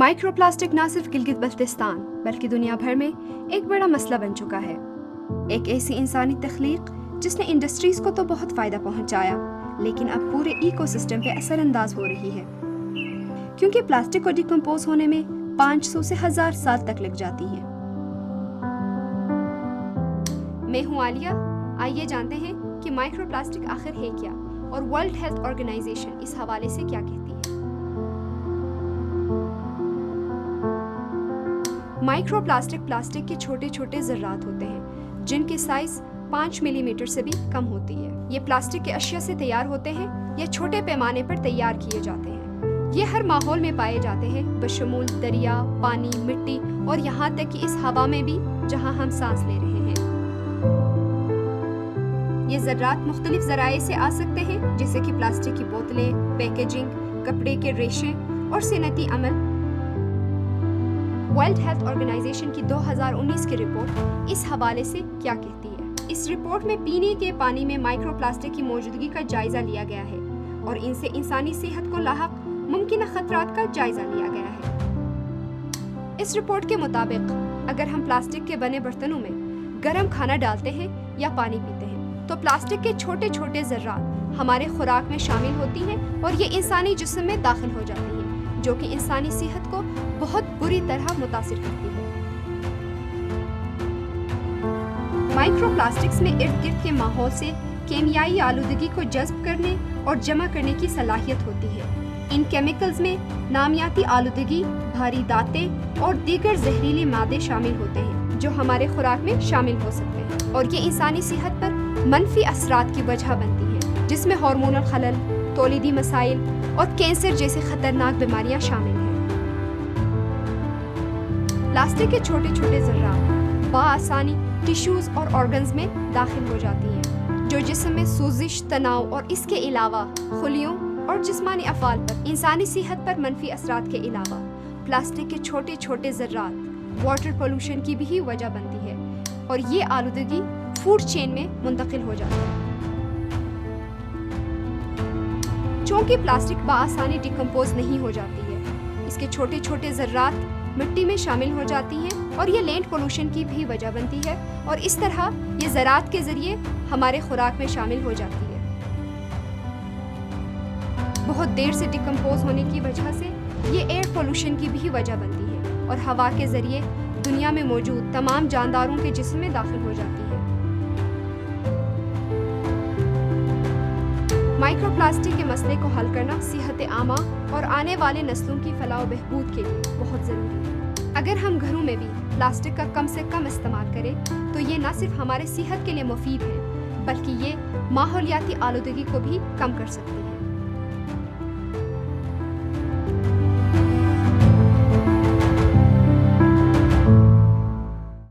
Micro plastic न सिर्फ गिलगित बल्तिस्तान बल्कि दुनिया भर में एक बड़ा मसला बन चुका है। एक ऐसी इंसानी तख्लीक जिसने इंडस्ट्रीज को तो बहुत फ़ायदा पहुंचाया, लेकिन अब पूरे इकोसिस्टम पे असरअंदाज हो रही है, क्योंकि प्लास्टिक को डिकम्पोज होने में 500 से 1000 साल तक लग जाती हैं। मैं हूँ आलिया। आइए जानते हैं कि माइक्रो प्लास्टिक आखिर है क्या और वर्ल्ड हेल्थ ऑर्गेनाइजेशन इस हवाले से क्या कहती है। माइक्रो प्लास्टिक के छोटे छोटे ज़र्रात होते हैं जिनकी साइज 5 मिलीमीटर से भी कम होती है। ये प्लास्टिक के अशिया से तैयार होते हैं या छोटे पैमाने पर तैयार किए जाते हैं। ये हर माहौल में पाए जाते हैं, बशमूल दरिया, पानी, मिट्टी और यहाँ तक कि इस हवा में भी जहाँ हम सांस ले रहे हैं। ये ज़र्रात मुख्तलिफ ज़राए से आ सकते हैं, जैसे कि प्लास्टिक की बोतलें, पैकेजिंग, कपड़े के रेशे और सनती अमल। वर्ल्ड हेल्थ ऑर्गेनाइजेशन की 2019 की रिपोर्ट इस हवाले से क्या कहती है। इस रिपोर्ट में पीने के पानी में माइक्रो प्लास्टिक की मौजूदगी का जायजा लिया गया है और इनसे इंसानी सेहत को लाहक मुमकिन खतरात का जायजा लिया गया है। इस रिपोर्ट के मुताबिक अगर हम प्लास्टिक के बने बर्तनों में गर्म खाना डालते हैं या पानी पीते हैं तो प्लास्टिक के छोटे छोटे ज़र्रात हमारे खुराक में शामिल होती हैं और ये इंसानी जिस्म में दाखिल हो जाती हैं, जो कि इंसानी सेहत को बहुत बुरी तरह मुतासिर करती है। माइक्रो प्लास्टिक्स में इर्द गिर्द के माहौल से केमियाई आलूदगी को जज्ब करने और जमा करने की सलाहियत होती है। इन केमिकल्स में नामियाती आलूदगी, भारी दांतें और दीगर जहरीले मादे शामिल होते हैं जो हमारे खुराक में शामिल हो सकते हैं और ये इंसानी सेहत पर मनफी असरात की वजह बनती हैं, जिसमें हार्मोनल खलल, तौलीदी मसाइल और कैंसर जैसे खतरनाक बीमारियां शामिल हैं। प्लास्टिक के छोटे छोटे ज़र्रात बआसानी टिश्यूज़ और ऑर्गन्स में दाखिल हो जाती हैं, जो जिस्म में सूजिश, तनाव और इसके अलावा खुलियों और जिस्मानी अफ़ाल पर इंसानी सेहत पर मनफी असरात के अलावा प्लास्टिक के छोटे छोटे ज़र्रात वाटर पोल्यूशन की भी वजह बनती है और ये आलूदगी फूड चेन में मुंतकिल हो जाती है। चूँकि प्लास्टिक बआसानी डिकम्पोज नहीं हो जाती है, इसके छोटे छोटे ज़र्रात मिट्टी में शामिल हो जाती हैं और ये लैंड पोल्यूशन की भी वजह बनती है और इस तरह ये ज़रात के ज़रिए हमारे खुराक में शामिल हो जाती है। बहुत देर से डिकम्पोज होने की वजह से ये एयर पोल्यूशन की भी वजह बनती है और हवा के ज़रिए दुनिया में मौजूद तमाम जानदारों के जिस्म में दाखिल हो जाती है। माइक्रो प्लास्टिक के मसले को हल करना सेहत आमा और आने वाले नस्लों की फलाह बहबूद के लिए बहुत ज़रूरी है। अगर हम घरों में भी प्लास्टिक का कम से कम इस्तेमाल करें तो ये न सिर्फ हमारे सेहत के लिए मुफीद है बल्कि ये माहौलियाती आलूदगी को भी कम कर सकती है।